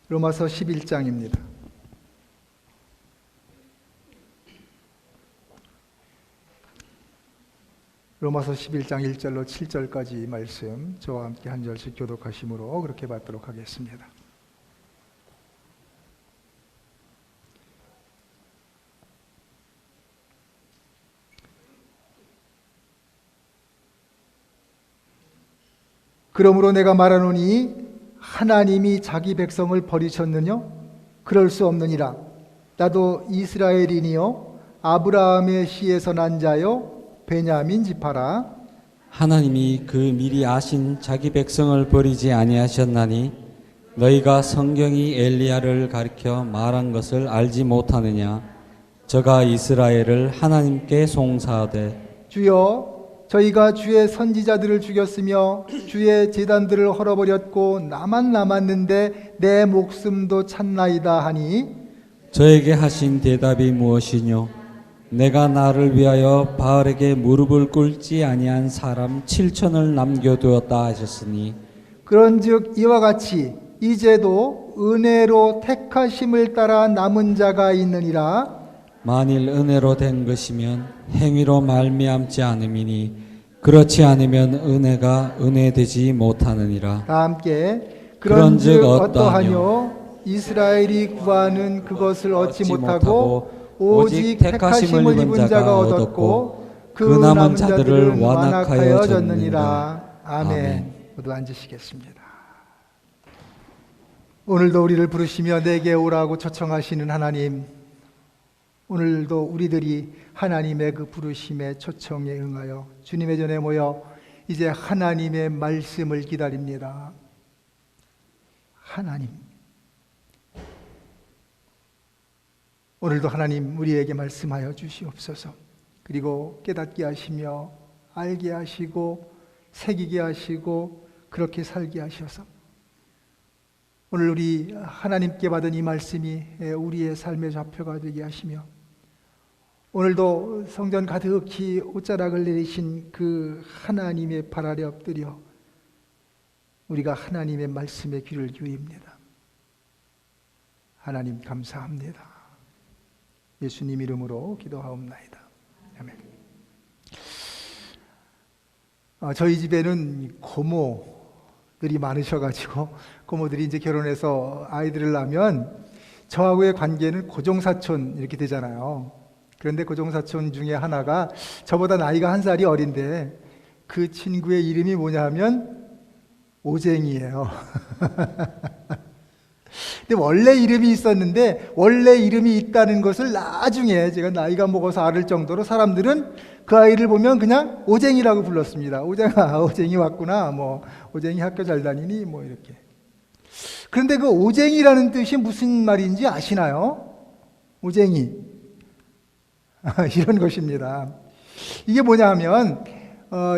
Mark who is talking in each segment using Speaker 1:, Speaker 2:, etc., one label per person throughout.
Speaker 1: 로마서 11장입니다. 로마서 11장 1절로 7절까지 말씀 저와 함께 한 절씩 교독하심으로 그렇게 받도록 하겠습니다. 그러므로 내가 말하노니 하나님이 자기 백성을 버리셨느냐? 그럴 수 없느니라. 나도 이스라엘이니요 아브라함의 씨에서 난 자요 베냐민 지파라.
Speaker 2: 하나님이 그 미리 아신 자기 백성을 버리지 아니하셨나니 너희가 성경이 엘리야를 가리켜 말한 것을 알지 못하느냐? 저가 이스라엘을 하나님께 송사하되
Speaker 1: 주여 저희가 주의 선지자들을 죽였으며 주의 제단들을 헐어버렸고 나만 남았는데 내 목숨도 찾나이다 하니
Speaker 2: 저에게 하신 대답이 무엇이뇨? 내가 나를 위하여 바알에게 무릎을 꿇지 아니한 사람 7천을 남겨두었다 하셨으니
Speaker 1: 그런즉 이와 같이 이제도 은혜로 택하심을 따라 남은 자가 있느니라.
Speaker 2: 만일 은혜로 된 것이면 행위로 말미암지 않음이니 그렇지 않으면 은혜가 은혜되지 못하느니라.
Speaker 1: 다 함께
Speaker 2: 그런즉
Speaker 1: 어떠하뇨? 이스라엘이 구하는 그것을 얻지 못하고 오직 택하심을 입은 자가 얻었고 그 남은 자들을 완악하여 졌느니라. 아멘. 모두 앉으시겠습니다. 오늘도 우리를 부르시며 내게 오라고 초청하시는 하나님, 오늘도 우리들이 하나님의 그 부르심에 초청에 응하여 주님의 전에 모여 이제 하나님의 말씀을 기다립니다. 하나님, 오늘도 하나님 우리에게 말씀하여 주시옵소서. 그리고 깨닫게 하시며 알게 하시고 새기게 하시고 그렇게 살게 하셔서 오늘 우리 하나님께 받은 이 말씀이 우리의 삶의 좌표가 되게 하시며 오늘도 성전 가득히 옷자락을 내리신 그 하나님의 발 아래 엎드려 우리가 하나님의 말씀에 귀를 기울입니다. 하나님 감사합니다. 예수님 이름으로 기도하옵나이다. 아멘. 저희 집에는 고모들이 많으셔가지고 고모들이 이제 결혼해서 아이들을 낳으면 저하고의 관계는 고종사촌 이렇게 되잖아요. 그런데 고종사촌 중에 하나가 저보다 나이가 한 살이 어린데 그 친구의 이름이 뭐냐 하면 오쟁이에요. 근데 원래 이름이 있었는데 원래 이름이 있다는 것을 나중에 제가 나이가 먹어서 알을 정도로 사람들은 그 아이를 보면 그냥 오쟁이라고 불렀습니다. 오쟁아, 오쟁이 왔구나. 뭐 오쟁이 학교 잘 다니니 뭐 이렇게. 그런데 그 오쟁이라는 뜻이 무슨 말인지 아시나요? 오쟁이. 이런 것입니다. 이게 뭐냐 하면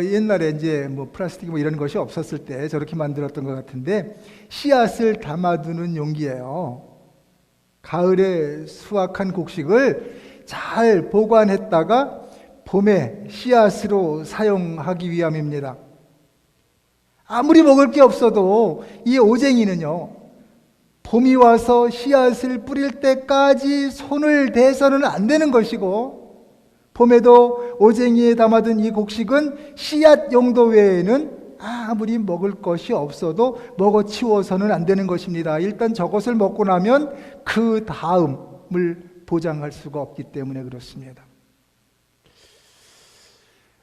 Speaker 1: 옛날에 이제 뭐 플라스틱 뭐 이런 것이 없었을 때 저렇게 만들었던 것 같은데 씨앗을 담아두는 용기예요. 가을에 수확한 곡식을 잘 보관했다가 봄에 씨앗으로 사용하기 위함입니다. 아무리 먹을 게 없어도 이 오쟁이는요, 봄이 와서 씨앗을 뿌릴 때까지 손을 대서는 안 되는 것이고 봄에도 오쟁이에 담아둔 이 곡식은 씨앗 용도 외에는 아무리 먹을 것이 없어도 먹어치워서는 안 되는 것입니다. 일단 저것을 먹고 나면 그 다음을 보장할 수가 없기 때문에 그렇습니다.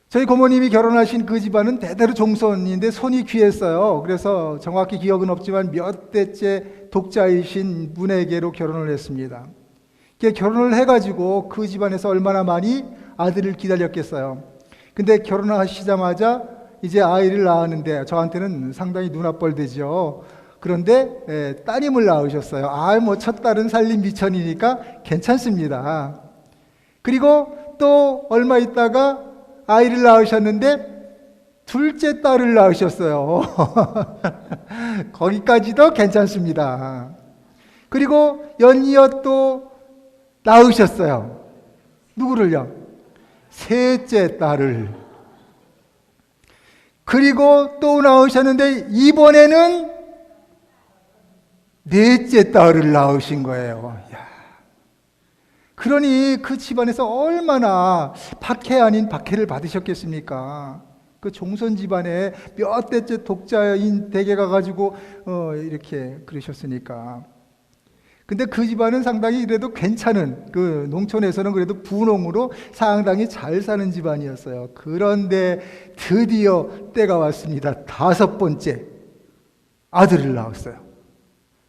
Speaker 1: 저희 고모님이 결혼하신 그 집안은 대대로 종손인데 손이 귀했어요. 그래서 정확히 기억은 없지만 몇 대째 독자이신 분에게로 결혼을 했습니다. 결혼을 해가지고 그 집안에서 얼마나 많이 아들을 기다렸겠어요. 근데 결혼하시자마자 이제 아이를 낳았는데 저한테는 상당히 눈앞벌 되죠. 그런데 따님을 낳으셨어요. 뭐 첫 딸은 살림 미천이니까 괜찮습니다. 그리고 또 얼마 있다가 아이를 낳으셨는데 둘째 딸을 낳으셨어요. 거기까지도 괜찮습니다. 그리고 연이어 또 낳으셨어요. 누구를요? 셋째 딸을. 그리고 또 낳으셨는데 이번에는 넷째 딸을 낳으신 거예요. 야. 그러니 그 집안에서 얼마나 박해 아닌 박해를 받으셨겠습니까? 그 종손 집안에 몇 대째 독자인 댁에 가가지고 이렇게 그러셨으니까. 근데 그 집안은 상당히 그래도 괜찮은, 그 농촌에서는 그래도 분홍으로 상당히 잘 사는 집안이었어요. 그런데 드디어 때가 왔습니다. 5번째 아들을 낳았어요.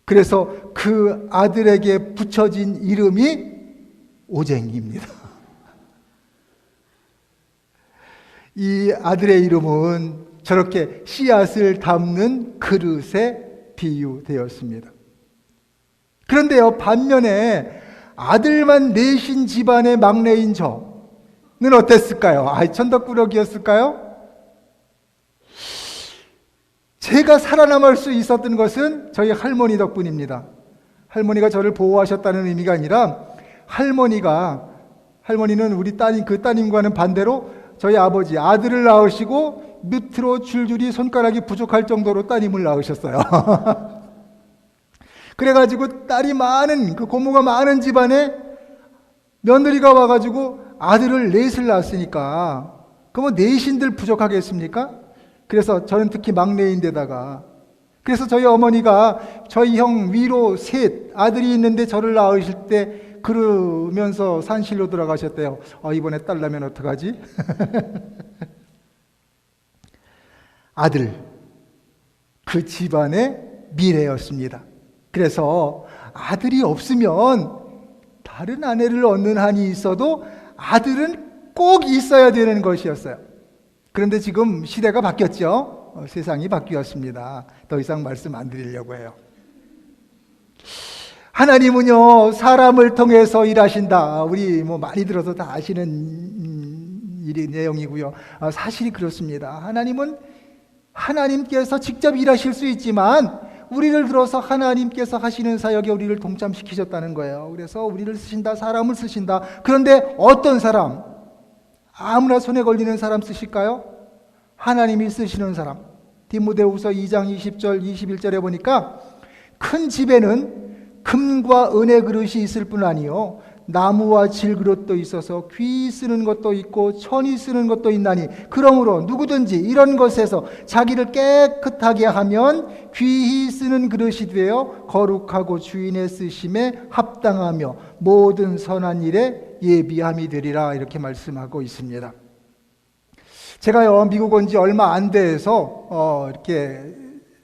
Speaker 1: 그래서 그 아들에게 붙여진 이름이 오쟁이입니다. 이 아들의 이름은 저렇게 씨앗을 담는 그릇에 비유되었습니다. 그런데요, 반면에 아들만 내신 집안의 막내인 저는 어땠을까요? 천덕꾸러기였을까요? 제가 살아남을 수 있었던 것은 저희 할머니 덕분입니다. 할머니가 저를 보호하셨다는 의미가 아니라 할머니는 우리 따님, 그 따님과는 반대로 저희 아버지 아들을 낳으시고 밑으로 줄줄이 손가락이 부족할 정도로 따님을 낳으셨어요. 그래가지고 딸이 많은, 그 고모가 많은 집안에 며느리가 와가지고 아들을 넷을 낳았으니까 그러면 넷인들 부족하겠습니까? 그래서 저는 특히 막내인데다가, 그래서 저희 어머니가 저희 형 위로 셋 아들이 있는데 저를 낳으실 때 그러면서 산실로 들어가셨대요. 이번에 딸 나면 어떡하지? 아들, 그 집안의 미래였습니다. 그래서 아들이 없으면 다른 아내를 얻는 한이 있어도 아들은 꼭 있어야 되는 것이었어요. 그런데 지금 시대가 바뀌었죠. 세상이 바뀌었습니다. 더 이상 말씀 안 드리려고 해요. 하나님은요, 사람을 통해서 일하신다. 우리 많이 들어서 다 아시는 내용이고요. 사실이 그렇습니다. 하나님은 하나님께서 직접 일하실 수 있지만 우리를 들어서 하나님께서 하시는 사역에 우리를 동참시키셨다는 거예요. 그래서 우리를 쓰신다, 사람을 쓰신다. 그런데 어떤 사람? 아무나 손에 걸리는 사람 쓰실까요? 하나님이 쓰시는 사람. 디모데후서 2장 20절 21절에 보니까 큰 집에는 금과 은의 그릇이 있을 뿐 아니요 나무와 질그릇도 있어서 귀 쓰는 것도 있고 천이 쓰는 것도 있나니 그러므로 누구든지 이런 것에서 자기를 깨끗하게 하면 귀히 쓰는 그릇이 되어 거룩하고 주인의 쓰심에 합당하며 모든 선한 일에 예비함이 되리라, 이렇게 말씀하고 있습니다. 제가요, 미국 온 지 얼마 안 돼서 이렇게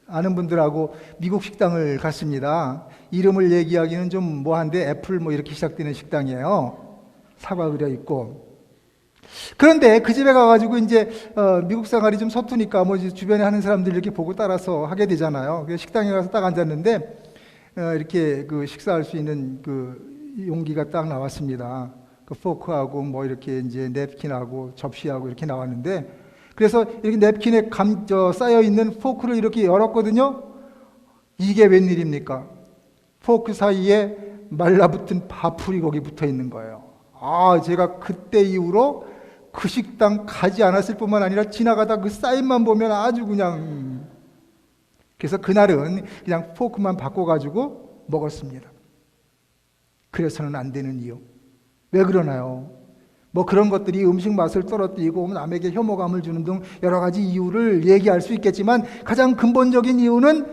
Speaker 1: 아는 분들하고 미국 식당을 갔습니다. 이름을 얘기하기는 좀 뭐한데 애플 이렇게 시작되는 식당이에요. 사과 그려 있고. 그런데 그 집에 가가지고 이제 미국 생활이 좀 서투니까 주변에 하는 사람들 이렇게 보고 따라서 하게 되잖아요. 그래서 식당에 가서 딱 앉았는데 이렇게 그 식사할 수 있는 그 용기가 딱 나왔습니다. 그 포크하고 이렇게 이제 냅킨하고 접시하고 이렇게 나왔는데, 그래서 이렇게 냅킨에 쌓여 있는 포크를 이렇게 열었거든요. 이게 웬일입니까? 포크 사이에 말라붙은 밥풀이 거기 붙어 있는 거예요. 제가 그때 이후로 그 식당 가지 않았을 뿐만 아니라 지나가다 그 사인만 보면 아주 그냥, 그래서 그날은 그냥 포크만 바꿔가지고 먹었습니다. 그래서는 안 되는 이유. 왜 그러나요? 그런 것들이 음식 맛을 떨어뜨리고 남에게 혐오감을 주는 등 여러 가지 이유를 얘기할 수 있겠지만 가장 근본적인 이유는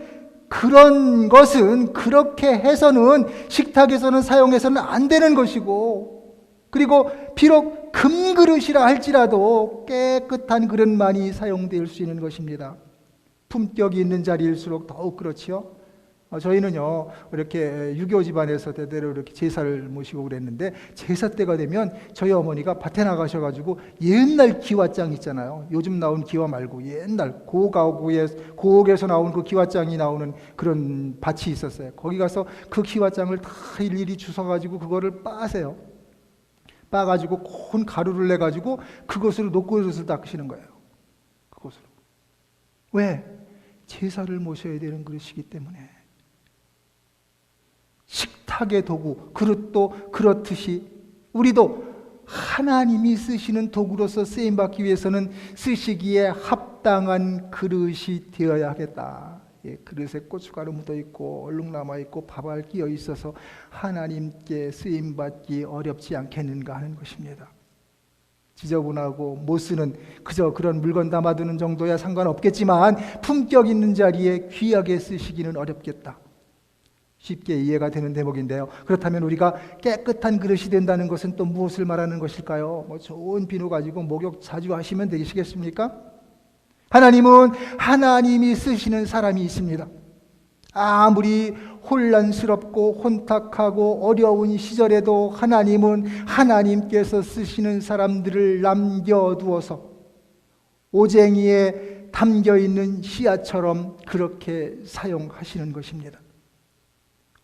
Speaker 1: 그런 것은 그렇게 해서는 식탁에서는 사용해서는 안 되는 것이고, 그리고 비록 금그릇이라 할지라도 깨끗한 그릇만이 사용될 수 있는 것입니다. 품격이 있는 자리일수록 더욱 그렇지요. 저희는요, 이렇게 유교 집안에서 대대로 이렇게 제사를 모시고 그랬는데, 제사 때가 되면 저희 어머니가 밭에 나가셔가지고 옛날 기와장 있잖아요. 요즘 나온 기와 말고 옛날 고옥에서 나온 그 기와장이 나오는 그런 밭이 있었어요. 거기 가서 그 기와장을 다 일일이 주워가지고 그거를 빠세요. 빠가지고 콘 가루를 내가지고 그것으로 녹그릇을 닦으시는 거예요. 그것으로. 왜? 제사를 모셔야 되는 그릇이기 때문에. 식탁의 도구, 그릇도 그렇듯이 우리도 하나님이 쓰시는 도구로서 쓰임받기 위해서는 쓰시기에 합당한 그릇이 되어야 하겠다. 그릇에 고춧가루 묻어있고 얼룩 남아있고 밥알 끼어 있어서 하나님께 쓰임받기 어렵지 않겠는가 하는 것입니다. 지저분하고 못 쓰는 그저 그런 물건 담아두는 정도야 상관없겠지만 품격 있는 자리에 귀하게 쓰시기는 어렵겠다. 쉽게 이해가 되는 대목인데요. 그렇다면 우리가 깨끗한 그릇이 된다는 것은 또 무엇을 말하는 것일까요? 좋은 비누 가지고 목욕 자주 하시면 되시겠습니까? 하나님은 하나님이 쓰시는 사람이 있습니다. 아무리 혼란스럽고 혼탁하고 어려운 시절에도 하나님은 하나님께서 쓰시는 사람들을 남겨두어서 오쟁이에 담겨있는 씨앗처럼 그렇게 사용하시는 것입니다.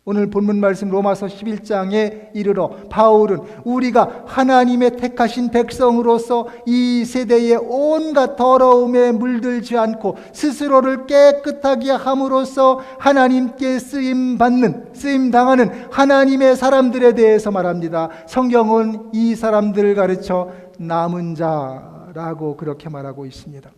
Speaker 1: 오늘 본문 말씀 로마서 11장에 이르러 바울은 우리가 하나님의 택하신 백성으로서 이 세대의 온갖 더러움에 물들지 않고 스스로를 깨끗하게 함으로써 하나님께 쓰임당하는 하나님의 사람들에 대해서 말합니다. 성경은 이 사람들을 가르쳐 남은 자라고 그렇게 말하고 있습니다.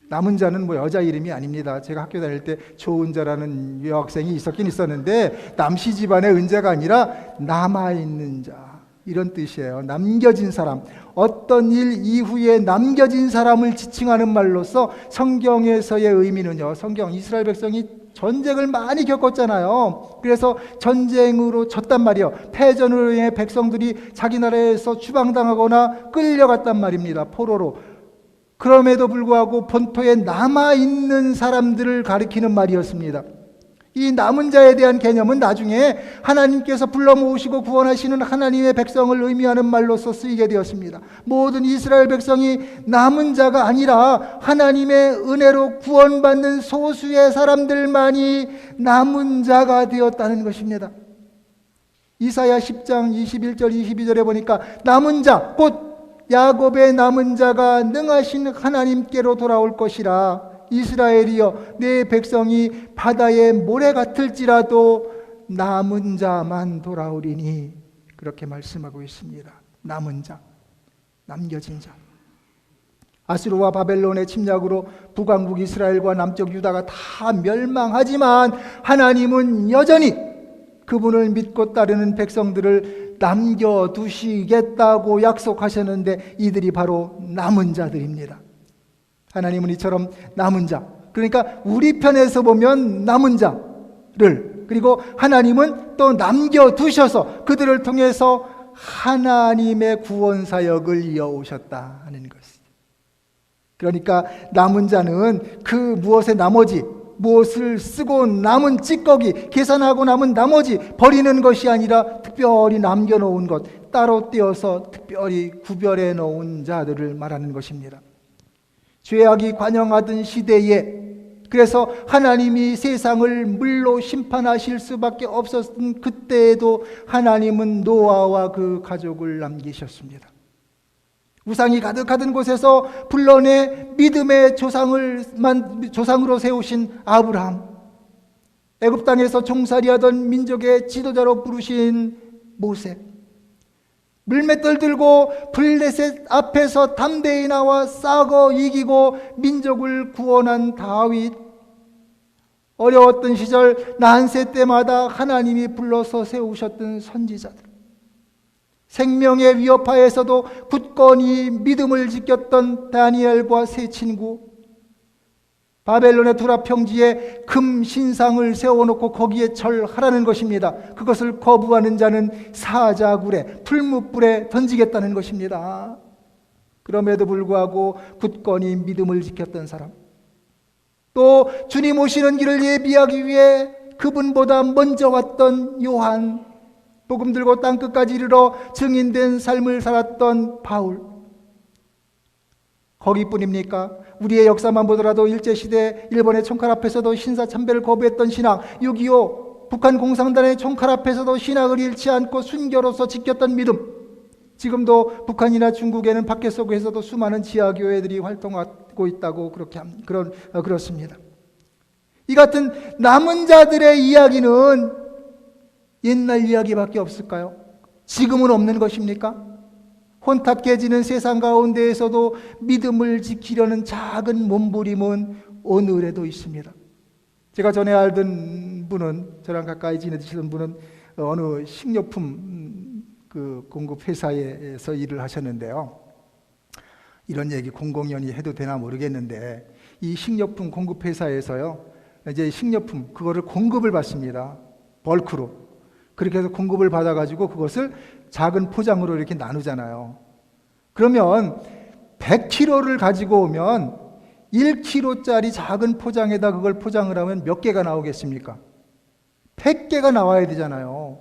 Speaker 1: 남은 자는 여자 이름이 아닙니다. 제가 학교 다닐 때 조은자라는 여학생이 있었긴 있었는데 남씨 집안의 은자가 아니라 남아있는 자 이런 뜻이에요. 남겨진 사람, 어떤 일 이후에 남겨진 사람을 지칭하는 말로서 성경에서의 의미는요, 성경 이스라엘 백성이 전쟁을 많이 겪었잖아요. 그래서 전쟁으로 졌단 말이에요. 패전으로 인해 백성들이 자기 나라에서 추방당하거나 끌려갔단 말입니다. 포로로. 그럼에도 불구하고 본토에 남아있는 사람들을 가리키는 말이었습니다. 이 남은 자에 대한 개념은 나중에 하나님께서 불러 모으시고 구원하시는 하나님의 백성을 의미하는 말로서 쓰이게 되었습니다. 모든 이스라엘 백성이 남은 자가 아니라 하나님의 은혜로 구원받는 소수의 사람들만이 남은 자가 되었다는 것입니다. 이사야 10장 21절 22절에 보니까 남은 자, 곧 야곱의 남은 자가 능하신 하나님께로 돌아올 것이라. 이스라엘이여 내 백성이 바다의 모래 같을지라도 남은 자만 돌아오리니. 그렇게 말씀하고 있습니다. 남은 자, 남겨진 자. 아수르와 바벨론의 침략으로 북왕국 이스라엘과 남쪽 유다가 다 멸망하지만 하나님은 여전히 그분을 믿고 따르는 백성들을 남겨두시겠다고 약속하셨는데 이들이 바로 남은 자들입니다. 하나님은 이처럼 남은 자, 그러니까 우리 편에서 보면 남은 자를, 그리고 하나님은 또 남겨두셔서 그들을 통해서 하나님의 구원 사역을 이어오셨다 하는 것입니다. 그러니까 남은 자는 그 무엇의 나머지, 무엇을 쓰고 남은 찌꺼기, 계산하고 남은 나머지 버리는 것이 아니라 특별히 남겨놓은 것, 따로 떼어서 특별히 구별해 놓은 자들을 말하는 것입니다. 죄악이 관영하던 시대에, 그래서 하나님이 세상을 물로 심판하실 수밖에 없었던 그때에도 하나님은 노아와 그 가족을 남기셨습니다. 우상이 가득하던 곳에서 불러내 믿음의 조상으로 세우신 아브라함, 애굽 땅에서 종살이하던 민족의 지도자로 부르신 모세, 물맷돌 들고 블레셋 앞에서 담대히 나와 싸고 이기고 민족을 구원한 다윗, 어려웠던 시절 난세 때마다 하나님이 불러서 세우셨던 선지자들, 생명의 위협하에서도 굳건히 믿음을 지켰던 다니엘과 세 친구, 바벨론의 두라 평지에 금 신상을 세워놓고 거기에 절하라는 것입니다. 그것을 거부하는 자는 사자굴에, 풀무불에 던지겠다는 것입니다. 그럼에도 불구하고 굳건히 믿음을 지켰던 사람, 또 주님 오시는 길을 예비하기 위해 그분보다 먼저 왔던 요한, 복음 들고 땅끝까지 이르러 증인된 삶을 살았던 바울, 거기뿐입니까? 우리의 역사만 보더라도 일제시대 일본의 총칼 앞에서도 신사참배를 거부했던 신앙, 6.25 북한 공산당의 총칼 앞에서도 신앙을 잃지 않고 순교로서 지켰던 믿음, 지금도 북한이나 중국에는 밖에 속에서도 수많은 지하교회들이 활동하고 있다고 그렇습니다. 이 같은 남은 자들의 이야기는 옛날 이야기밖에 없을까요? 지금은 없는 것입니까? 혼탁해지는 세상 가운데에서도 믿음을 지키려는 작은 몸부림은 오늘에도 있습니다. 제가 전에 알던 분은, 저랑 가까이 지내시던 분은 어느 식료품 그 공급 회사에서 일을 하셨는데요. 이런 얘기 공공연히 해도 되나 모르겠는데, 이 식료품 공급 회사에서요, 이제 식료품 그거를 공급을 받습니다. 벌크로. 그렇게 해서 공급을 받아가지고 그것을 작은 포장으로 이렇게 나누잖아요. 그러면 100kg를 가지고 오면 1kg짜리 작은 포장에다 그걸 포장을 하면 몇 개가 나오겠습니까? 100개가 나와야 되잖아요.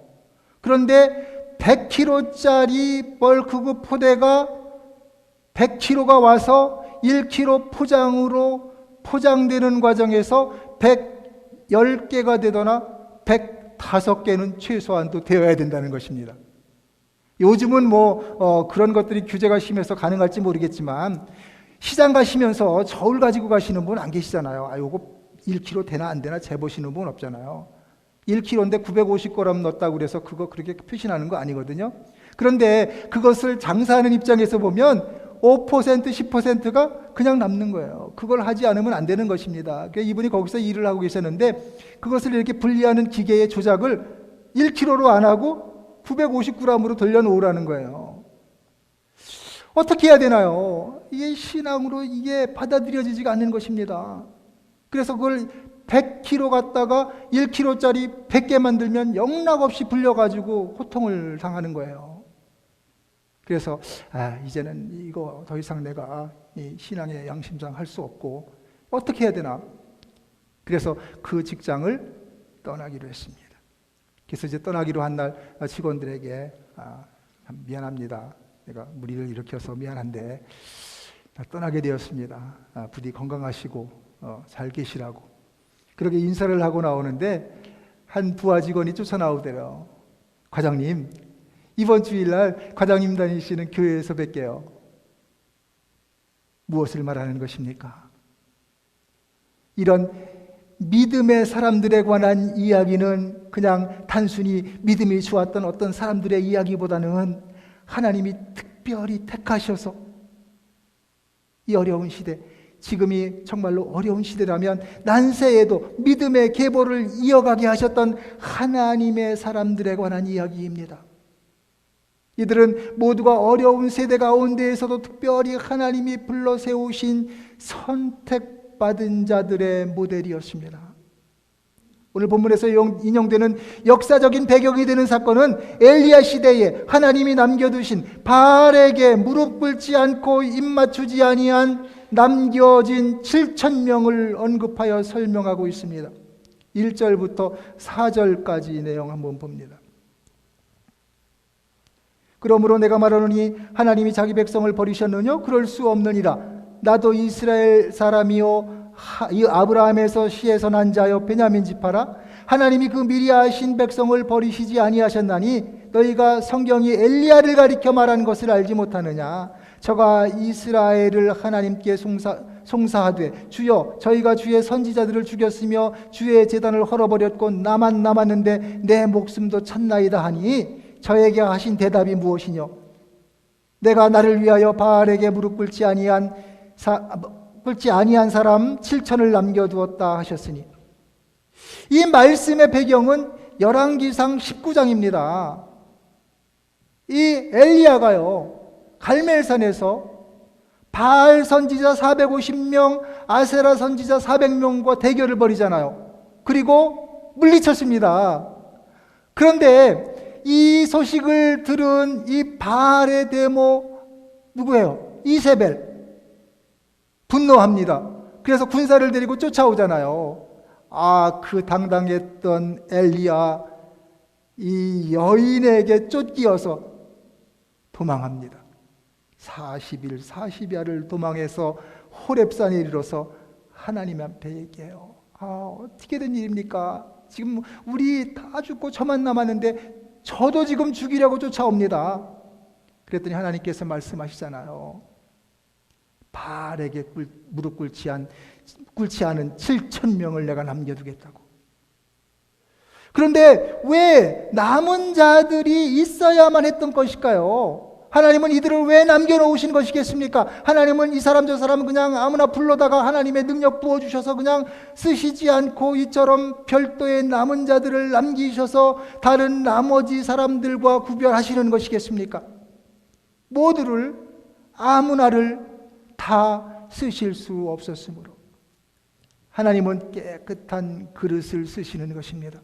Speaker 1: 그런데 100kg짜리 벌크급 포대가 100kg가 와서 1kg 포장으로 포장되는 과정에서 110개가 되거나 105개는 최소한도 되어야 된다는 것입니다. 요즘은 그런 것들이 규제가 심해서 가능할지 모르겠지만, 시장 가시면서 저울 가지고 가시는 분 안 계시잖아요. 요거 1kg 되나 안 되나 재보시는 분 없잖아요. 1kg인데 950g 넣었다고 그래서 그거 그렇게 표시나는 거 아니거든요. 그런데 그것을 장사하는 입장에서 보면 5%, 10%가 그냥 남는 거예요. 그걸 하지 않으면 안 되는 것입니다. 그러니까 이분이 거기서 일을 하고 계셨는데, 그것을 이렇게 분리하는 기계의 조작을 1kg로 안 하고 950g으로 돌려놓으라는 거예요. 어떻게 해야 되나요? 이게 신앙으로 이게 받아들여지지가 않는 것입니다. 그래서 그걸 100kg 갖다가 1kg짜리 100개 만들면 영락없이 불려가지고 고통을 당하는 거예요. 그래서 이제는 이거 더 이상 내가 이 신앙의 양심상 할 수 없고 어떻게 해야 되나? 그래서 그 직장을 떠나기로 했습니다. 그래서 이제 떠나기로 한 날 직원들에게 참 미안합니다. 내가 무리를 일으켜서 미안한데 떠나게 되었습니다. 부디 건강하시고 잘 계시라고. 그렇게 인사를 하고 나오는데 한 부하 직원이 쫓아나오더래요. 과장님, 이번 주일날 과장님 다니시는 교회에서 뵐게요. 무엇을 말하는 것입니까? 이런 믿음의 사람들에 관한 이야기는 그냥 단순히 믿음이 좋았던 어떤 사람들의 이야기보다는 하나님이 특별히 택하셔서 이 어려운 시대, 지금이 정말로 어려운 시대라면 난세에도 믿음의 계보를 이어가게 하셨던 하나님의 사람들에 관한 이야기입니다. 이들은 모두가 어려운 세대 가운데에서도 특별히 하나님이 불러 세우신 선택받은 자들의 모델이었습니다. 오늘 본문에서 인용되는 역사적인 배경이 되는 사건은 엘리야 시대에 하나님이 남겨두신 바알에게 무릎 꿇지 않고 입 맞추지 아니한 남겨진 7,000명을 언급하여 설명하고 있습니다. 1절부터 4절까지 내용 한번 봅니다. 그러므로 내가 말하노니 하나님이 자기 백성을 버리셨느냐? 그럴 수 없느니라. 나도 이스라엘 사람이요 이 아브라함에서 씨에서 난 자여 베냐민 지파라. 하나님이 그 미리 아신 백성을 버리시지 아니하셨나니 너희가 성경이 엘리야를 가리켜 말한 것을 알지 못하느냐? 저가 이스라엘을 하나님께 송사하되 주여 저희가 주의 선지자들을 죽였으며 주의 제단을 헐어버렸고 나만 남았는데 내 목숨도 찼나이다 하니 저에게 하신 대답이 무엇이뇨? 내가 나를 위하여 바알에게 무릎 꿇지 아니한 사람 7천을 남겨두었다 하셨으니, 이 말씀의 배경은 열왕기상 19장입니다. 이 엘리야가요 갈멜산에서 바알 선지자 450명, 아세라 선지자 400명과 대결을 벌이잖아요. 그리고 물리쳤습니다. 그런데 이 소식을 들은 이 바알의 대모 누구예요? 이세벨. 분노합니다. 그래서 군사를 데리고 쫓아오잖아요. 그 당당했던 엘리야, 이 여인에게 쫓기어서 도망합니다. 40일, 40야를 도망해서 호렙산에 이르러서 하나님 앞에 얘기해요. 어떻게 된 일입니까? 지금 우리 다 죽고 저만 남았는데 저도 지금 죽이려고 쫓아옵니다. 그랬더니 하나님께서 말씀하시잖아요. 바알에게 무릎 꿇지 않은 7,000명을 내가 남겨두겠다고. 그런데 왜 남은 자들이 있어야만 했던 것일까요? 하나님은 이들을 왜 남겨놓으신 것이겠습니까? 하나님은 이 사람 저 사람 그냥 아무나 불러다가 하나님의 능력 부어주셔서 그냥 쓰시지 않고 이처럼 별도의 남은 자들을 남기셔서 다른 나머지 사람들과 구별하시는 것이겠습니까? 모두를 아무나를 다 쓰실 수 없었으므로 하나님은 깨끗한 그릇을 쓰시는 것입니다.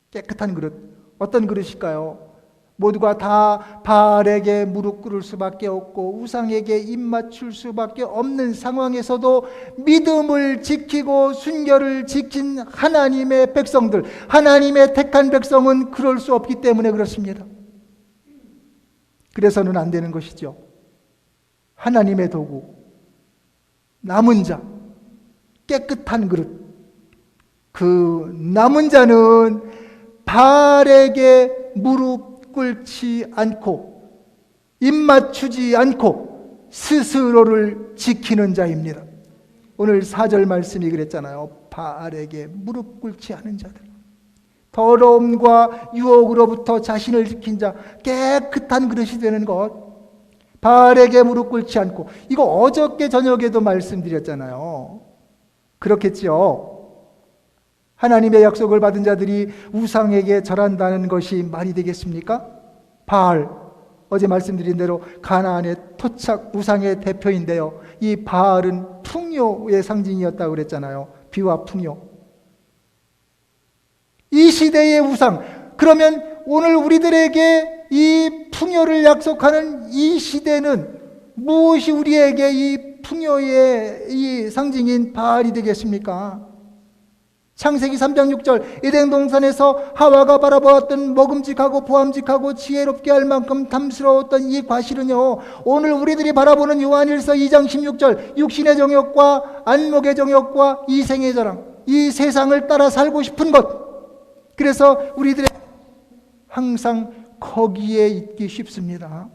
Speaker 1: 깨끗한 그릇. 어떤 그릇일까요? 모두가 다 바알에게 무릎 꿇을 수밖에 없고 우상에게 입 맞출 수밖에 없는 상황에서도 믿음을 지키고 순결을 지킨 하나님의 백성들, 하나님의 택한 백성은 그럴 수 없기 때문에 그렇습니다. 그래서는 안 되는 것이죠. 하나님의 도구, 남은 자, 깨끗한 그릇. 그 남은 자는 바알에게 무릎 꿇지 않고 입 맞추지 않고 스스로를 지키는 자입니다. 오늘 4절 말씀이 그랬잖아요. 바알에게 무릎 꿇지 않은 자들, 더러움과 유혹으로부터 자신을 지킨 자, 깨끗한 그릇이 되는 것. 바알에게 무릎 꿇지 않고, 이거 어저께 저녁에도 말씀드렸잖아요. 그렇겠죠. 하나님의 약속을 받은 자들이 우상에게 절한다는 것이 말이 되겠습니까? 바알, 어제 말씀드린 대로 가나안의 토착 우상의 대표인데요. 이 바알은 풍요의 상징이었다고 그랬잖아요. 비와 풍요. 이 시대의 우상, 그러면 오늘 우리들에게 이 풍요를 약속하는 이 시대는 무엇이 우리에게 이 풍요의 이 상징인 바알이 되겠습니까? 창세기 3장 6절, 에덴 동산에서 하와가 바라보았던 먹음직하고 보암직하고 지혜롭게 할 만큼 탐스러웠던 이 과실은요, 오늘 우리들이 바라보는 요한일서 2장 16절, 육신의 정욕과 안목의 정욕과 이생의 자랑, 이 세상을 따라 살고 싶은 것. 그래서 우리들의 항상 거기에 있기 쉽습니다.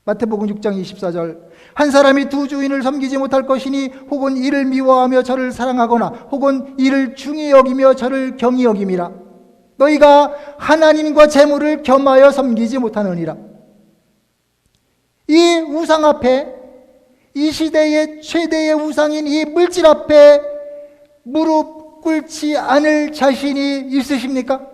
Speaker 1: 마태복음 6장 24절, 한 사람이 두 주인을 섬기지 못할 것이니 혹은 이를 미워하며 저를 사랑하거나 혹은 이를 중히 여기며 저를 경히 여김이라. 너희가 하나님과 재물을 겸하여 섬기지 못하느니라. 이 우상 앞에, 이 시대의 최대의 우상인 이 물질 앞에 무릎 꿇지 않을 자신이 있으십니까?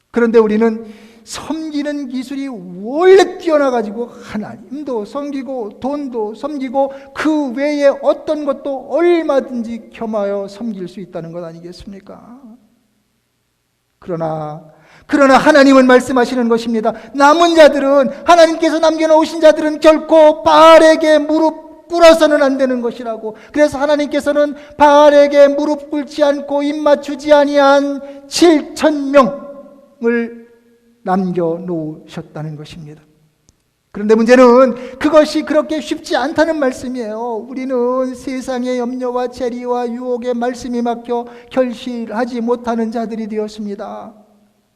Speaker 1: 그런데 우리는 섬기는 기술이 원래 뛰어나가지고 하나님도 섬기고 돈도 섬기고 그 외에 어떤 것도 얼마든지 겸하여 섬길 수 있다는 것 아니겠습니까? 그러나 하나님은 말씀하시는 것입니다. 남은 자들은, 하나님께서 남겨놓으신 자들은 결코 바알에게 무릎 꿇어서는 안 되는 것이라고. 그래서 하나님께서는 바알에게 무릎 꿇지 않고 입 맞추지 아니한 7,000명을 남겨놓으셨다는 것입니다. 그런데 문제는 그것이 그렇게 쉽지 않다는 말씀이에요. 우리는 세상의 염려와 재리와 유혹에 말씀이 막혀 결실하지 못하는 자들이 되었습니다.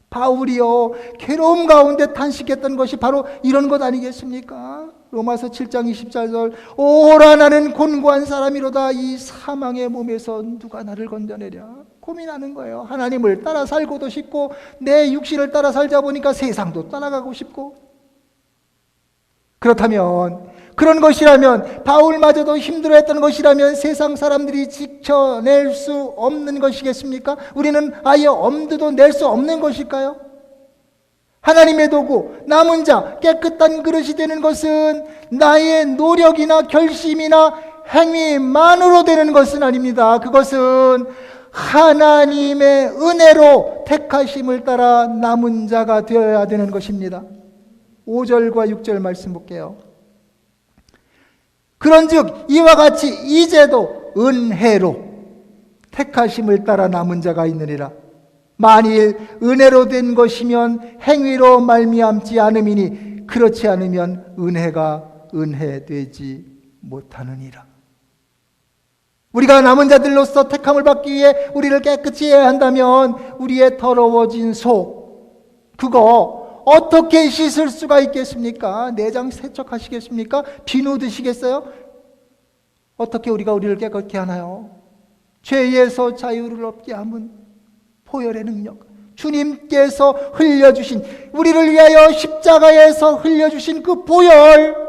Speaker 1: 바울이요, 괴로움 가운데 탄식했던 것이 바로 이런 것 아니겠습니까? 로마서 7장 24절, 오라 나는 곤고한 사람이로다. 이 사망의 몸에서 누가 나를 건져내랴. 고민하는 거예요. 하나님을 따라 살고도 싶고 내 육신을 따라 살자 보니까 세상도 따라가고 싶고. 그렇다면, 그런 것이라면, 바울마저도 힘들어했던 것이라면 세상 사람들이 지켜낼 수 없는 것이겠습니까? 우리는 아예 엄두도 낼 수 없는 것일까요? 하나님의 도구, 남은 자, 깨끗한 그릇이 되는 것은 나의 노력이나 결심이나 행위만으로 되는 것은 아닙니다. 그것은 하나님의 은혜로 택하심을 따라 남은 자가 되어야 되는 것입니다. 5절과 6절 말씀 볼게요. 그런즉 이와 같이 이제도 은혜로 택하심을 따라 남은 자가 있느니라. 만일 은혜로 된 것이면 행위로 말미암지 않음이니 그렇지 않으면 은혜가 은혜되지 못하느니라. 우리가 남은 자들로서 택함을 받기 위해 우리를 깨끗이 해야 한다면 우리의 더러워진 속, 그거 어떻게 씻을 수가 있겠습니까? 내장 세척하시겠습니까? 비누 드시겠어요? 어떻게 우리가 우리를 깨끗게 하나요? 죄에서 자유를 얻게 함은 보혈의 능력, 주님께서 흘려주신, 우리를 위하여 십자가에서 흘려주신 그 보혈로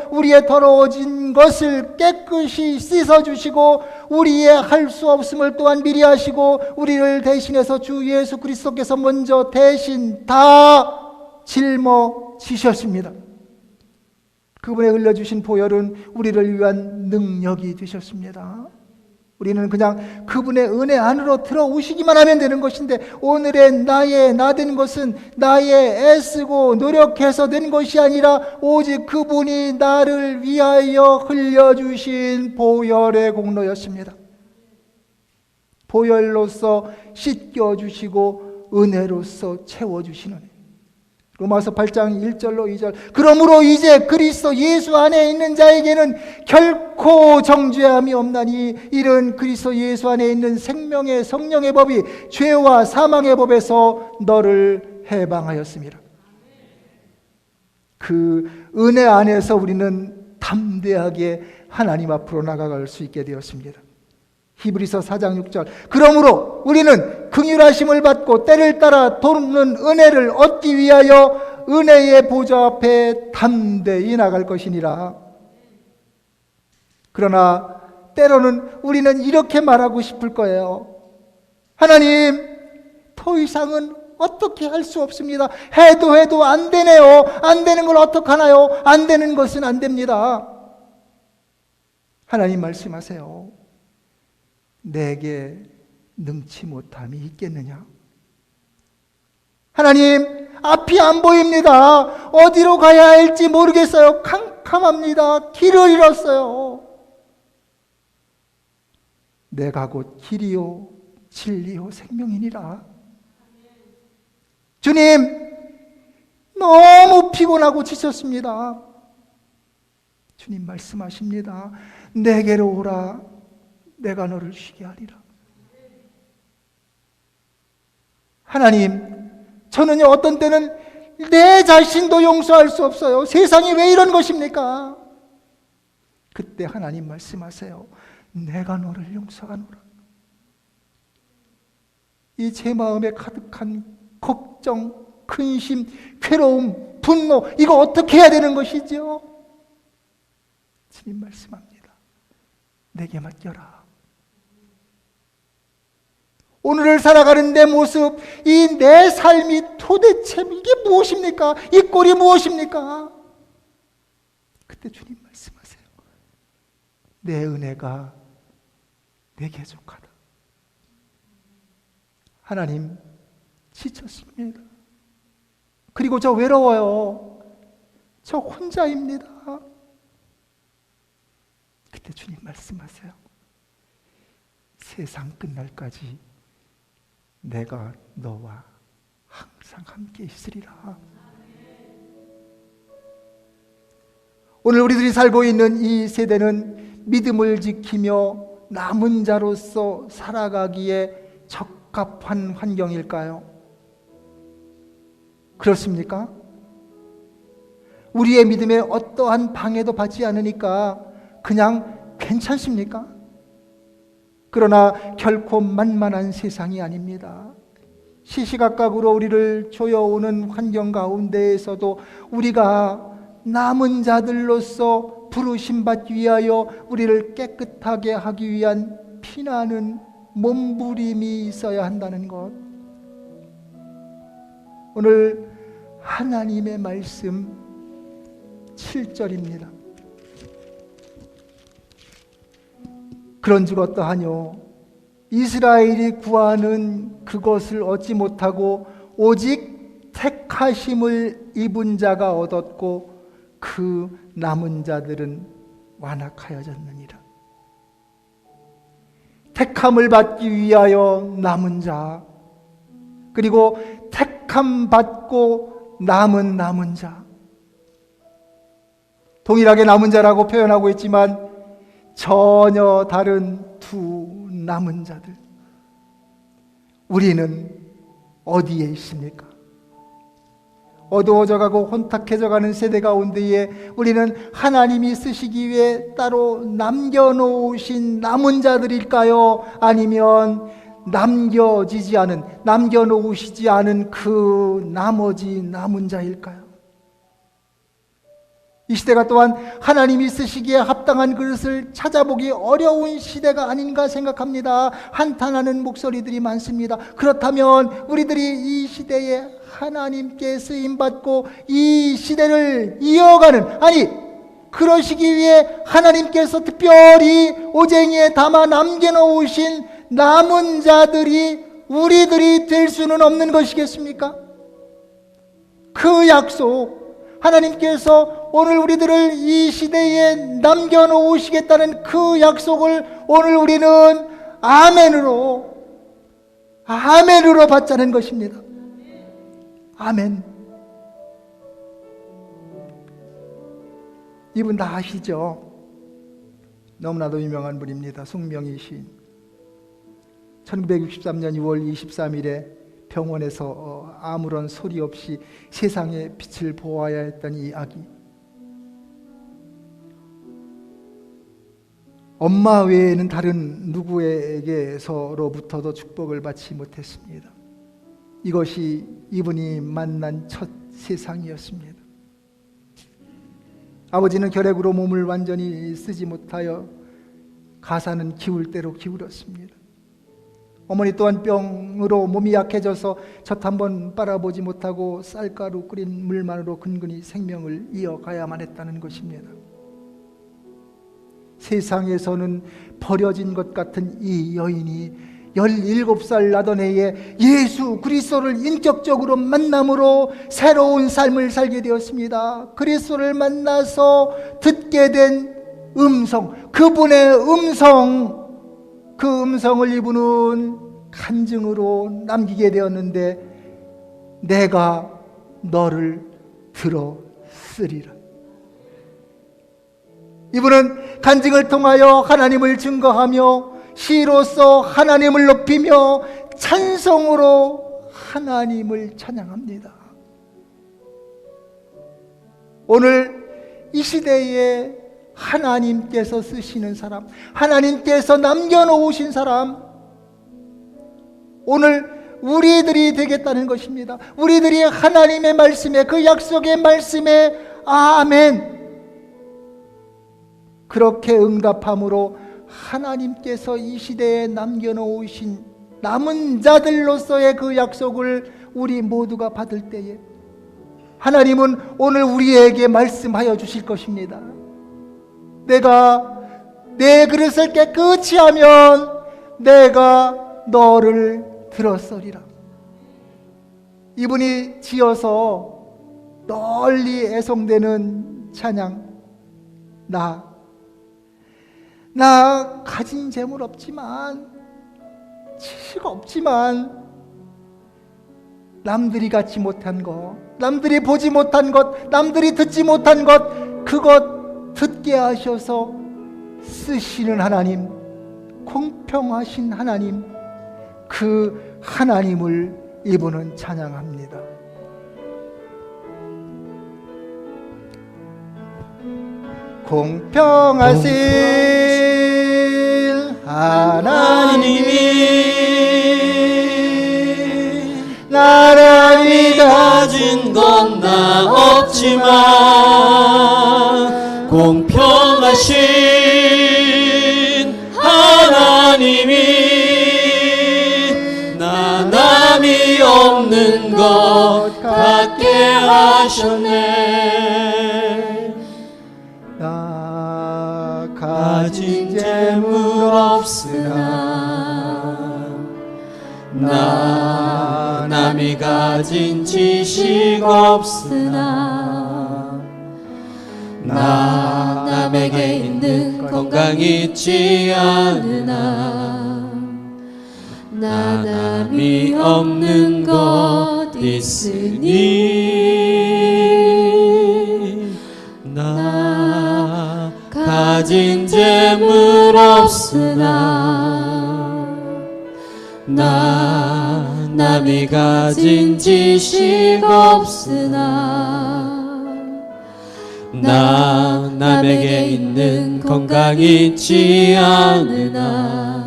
Speaker 1: 우리의 더러워진 것을 깨끗이 씻어주시고 우리의 할 수 없음을 또한 미리 하시고 우리를 대신해서 주 예수 그리스도께서 먼저 대신 다 짊어지셨습니다. 그분의 흘려주신 보혈은 우리를 위한 능력이 되셨습니다. 우리는 그냥 그분의 은혜 안으로 들어오시기만 하면 되는 것인데, 오늘의 나의 나된 것은 나의 애쓰고 노력해서 된 것이 아니라 오직 그분이 나를 위하여 흘려주신 보혈의 공로였습니다. 보혈로서 씻겨주시고 은혜로서 채워주시는, 로마서 8장 1절로 2절. 그러므로 이제 그리스도 예수 안에 있는 자에게는 결코 정죄함이 없나니 이는 그리스도 예수 안에 있는 생명의 성령의 법이 죄와 사망의 법에서 너를 해방하였습니다. 그 은혜 안에서 우리는 담대하게 하나님 앞으로 나아갈 수 있게 되었습니다. 히브리서 4장 6절. 그러므로 우리는 긍휼하심을 받고 때를 따라 도는 은혜를 얻기 위하여 은혜의 보좌 앞에 담대히 나갈 것이니라. 그러나 때로는 우리는 이렇게 말하고 싶을 거예요. 하나님, 더 이상은 어떻게 할 수 없습니다. 해도 안 되네요. 안 되는 걸 어떡하나요? 안 되는 것은 안 됩니다. 하나님 말씀하세요. 내게 능치 못함이 있겠느냐? 하나님, 앞이 안 보입니다. 어디로 가야 할지 모르겠어요. 캄캄합니다. 길을 잃었어요. 내가 곧 길이요 진리요 생명이니라. 주님, 너무 피곤하고 지쳤습니다. 주님 말씀하십니다. 내게로 오라. 내가 너를 쉬게 하리라. 하나님, 저는요 어떤 때는 내 자신도 용서할 수 없어요. 세상이 왜 이런 것입니까? 그때 하나님 말씀하세요. 내가 너를 용서하노라. 이 제 마음에 가득한 걱정, 근심, 괴로움, 분노, 이거 어떻게 해야 되는 것이죠? 주님 말씀합니다. 내게 맡겨라. 오늘을 살아가는 내 모습, 이 내 삶이 도대체 이게 무엇입니까? 이 꼴이 무엇입니까? 그때 주님 말씀하세요. 내 은혜가 내게 족하다. 하나님, 지쳤습니다. 그리고 저 외로워요. 저 혼자입니다. 그때 주님 말씀하세요. 세상 끝날까지 내가 너와 항상 함께 있으리라. 오늘 우리들이 살고 있는 이 세대는 믿음을 지키며 남은 자로서 살아가기에 적합한 환경일까요? 그렇습니까? 우리의 믿음에 어떠한 방해도 받지 않으니까 그냥 괜찮습니까? 그러나 결코 만만한 세상이 아닙니다. 시시각각으로 우리를 조여오는 환경 가운데에서도 우리가 남은 자들로서 부르심받기 위하여 우리를 깨끗하게 하기 위한 피나는 몸부림이 있어야 한다는 것. 오늘 하나님의 말씀 7절입니다. 그런즉 어떠하뇨? 이스라엘이 구하는 그것을 얻지 못하고 오직 택하심을 입은 자가 얻었고 그 남은 자들은 완악하여졌느니라. 택함을 받기 위하여 남은 자, 그리고 택함 받고 남은 자, 동일하게 남은 자라고 표현하고 있지만 전혀 다른 두 남은 자들. 우리는 어디에 있습니까? 어두워져가고 혼탁해져가는 세대 가운데에 우리는 하나님이 쓰시기 위해 따로 남겨놓으신 남은 자들일까요? 아니면 남겨지지 않은, 남겨놓으시지 않은 그 나머지 남은 자일까요? 이 시대가 또한 하나님이 쓰시기에 합당한 그릇을 찾아보기 어려운 시대가 아닌가 생각합니다. 한탄하는 목소리들이 많습니다. 그렇다면 우리들이 이 시대에 하나님께 쓰임받고 이 시대를 이어가는, 아니 그러시기 위해 하나님께서 특별히 오쟁이에 담아 남겨놓으신 남은 자들이 우리들이 될 수는 없는 것이겠습니까? 그 약속, 하나님께서 오늘 우리들을 이 시대에 남겨놓으시겠다는 그 약속을 오늘 우리는 아멘으로 받자는 것입니다. 아멘. 이분 다 아시죠? 너무나도 유명한 분입니다. 송명희 시인. 1963년 2월 23일에 병원에서 아무런 소리 없이 세상의 빛을 보아야 했던 이 아기, 엄마 외에는 다른 누구에게서로부터도 축복을 받지 못했습니다. 이것이 이분이 만난 첫 세상이었습니다. 아버지는 결핵으로 몸을 완전히 쓰지 못하여 가사는 기울 대로 기울었습니다. 어머니 또한 병으로 몸이 약해져서 젖 한번 빨아보지 못하고 쌀가루 끓인 물만으로 근근히 생명을 이어가야만 했다는 것입니다. 세상에서는 버려진 것 같은 이 여인이 17살 나던 해에 예수 그리스도를 인격적으로 만남으로 새로운 삶을 살게 되었습니다. 그리스도를 만나서 듣게 된 음성, 그분의 음성, 그 음성을 이분은 간증으로 남기게 되었는데, 내가 너를 들었으리라. 이분은 간증을 통하여 하나님을 증거하며 시로서 하나님을 높이며 찬송으로 하나님을 찬양합니다. 오늘 이 시대에 하나님께서 쓰시는 사람, 하나님께서 남겨놓으신 사람, 오늘 우리들이 되겠다는 것입니다. 우리들이 하나님의 말씀에, 그 약속의 말씀에 아멘, 그렇게 응답함으로 하나님께서 이 시대에 남겨놓으신 남은 자들로서의 그 약속을 우리 모두가 받을 때에 하나님은 오늘 우리에게 말씀하여 주실 것입니다. 내가 내 그릇을 깨끗이 하면 내가 너를 들었으리라. 이분이 지어서 널리 애송되는 찬양, 나 가진 재물 없지만, 지식 없지만, 남들이 갖지 못한 것, 남들이 보지 못한 것, 남들이 듣지 못한 것, 그것 듣게 하셔서 쓰시는 하나님, 공평하신 하나님, 그 하나님을 이분은 찬양합니다. 공평하신 하나님이 나라위
Speaker 3: 가진 건 나 없지만 공평하신 하나님이 나 남이 없는 것 같게 하셨네.
Speaker 1: 나
Speaker 3: 가진 재물 없으나 나 남이 가진 지식 없으나 나 남에게 있는 건강 있지 않으나 나 남이 없는 것 있으니 나 가진 재물 없으나 나 남이 가진 지식 없으나 나 남에게 있는 건강 있지 않으나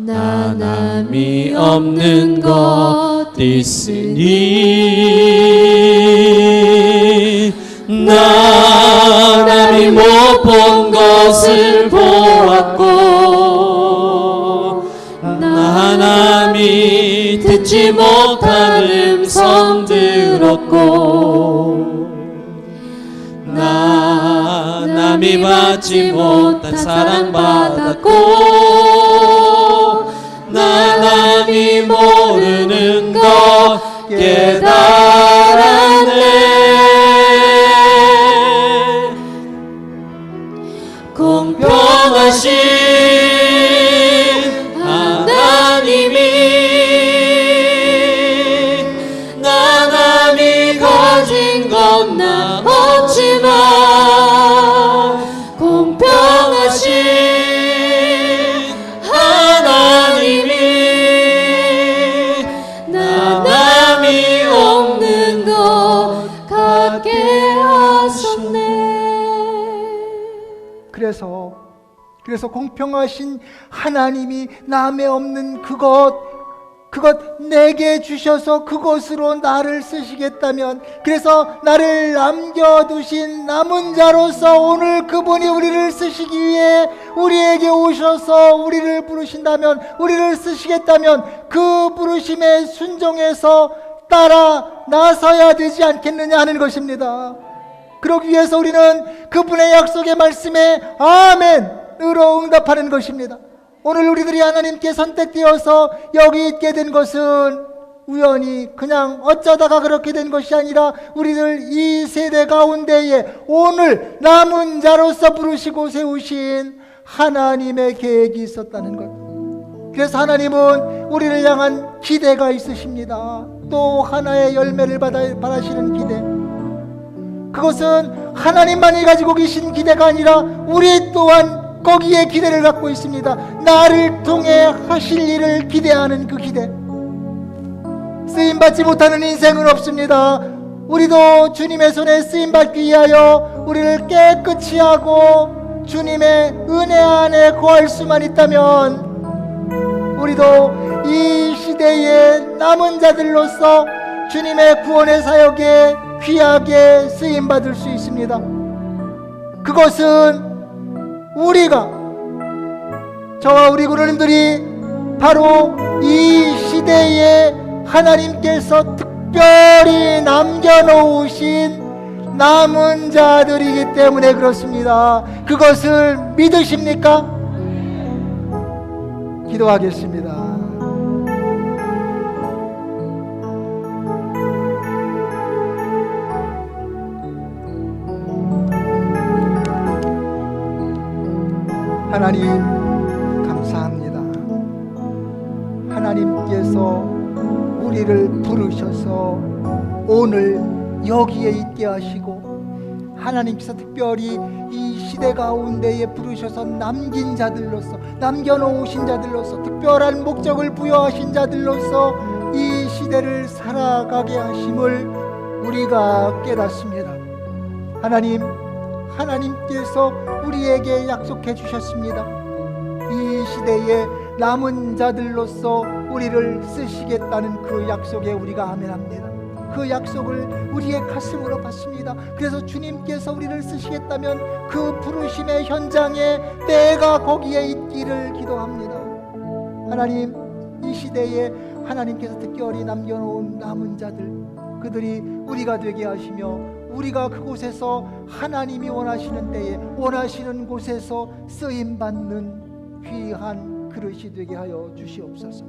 Speaker 3: 나남이 없는 것 있으니 나남이 못 본 것을 보았고 나남이 듣지 못한 음성 들었고 나남이 받지 못한 사랑 받았고 나남이 모르는 것 깨달았네. 공평하신 하나님이 나남이 가진 건 나 없지만 공평하신 하나님이 나남이 없는 것 같게 하셨네.
Speaker 1: 그래서 공평하신 하나님이 남의 없는 그것 내게 주셔서 그것으로 나를 쓰시겠다면, 그래서 나를 남겨두신 남은 자로서 오늘 그분이 우리를 쓰시기 위해 우리에게 오셔서 우리를 부르신다면, 우리를 쓰시겠다면 그 부르심에 순종해서 따라 나서야 되지 않겠느냐 하는 것입니다. 그러기 위해서 우리는 그분의 약속의 말씀에 아멘으로 응답하는 것입니다. 오늘 우리들이 하나님께 선택되어서 여기 있게 된 것은 우연히 그냥 어쩌다가 그렇게 된 것이 아니라 우리들 이 세대 가운데에 오늘 남은 자로서 부르시고 세우신 하나님의 계획이 있었다는 것. 그래서 하나님은 우리를 향한 기대가 있으십니다. 또 하나의 열매를 바라시는 기대. 그것은 하나님만이 가지고 계신 기대가 아니라 우리 또한 거기에 기대를 갖고 있습니다. 나를 통해 하실 일을 기대하는 그 기대. 쓰임받지 못하는 인생은 없습니다. 우리도 주님의 손에 쓰임받기 위하여 우리를 깨끗이 하고 주님의 은혜 안에 거할 수만 있다면 우리도 이 시대의 남은 자들로서 주님의 구원의 사역에 귀하게 쓰임받을 수 있습니다. 그것은 우리가, 저와 우리 구로님들이 바로 이 시대에 하나님께서 특별히 남겨놓으신 남은 자들이기 때문에 그렇습니다. 그것을 믿으십니까? 기도하겠습니다. 하나님 감사합니다. 하나님께서 우리를 부르셔서 오늘 여기에 있게 하시고 하나님께서 특별히 이 시대 가운데에 부르셔서 남긴 자들로서, 남겨놓으신 자들로서, 특별한 목적을 부여하신 자들로서 이 시대를 살아가게 하심을 우리가 깨닫습니다. 하나님께서 우리에게 약속해 주셨습니다. 이 시대에 남은 자들로서 우리를 쓰시겠다는 그 약속에 우리가 아멘합니다. 그 약속을 우리의 가슴으로 받습니다. 그래서 주님께서 우리를 쓰시겠다면 그 부르심의 현장에 내가 거기에 있기를 기도합니다. 하나님, 이 시대에 하나님께서 특별히 남겨놓은 남은 자들, 그들이 우리가 되게 하시며 우리가 그곳에서 하나님이 원하시는 때에 원하시는 곳에서 쓰임받는 귀한 그릇이 되게 하여 주시옵소서.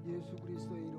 Speaker 1: 예수 그리스도의 이름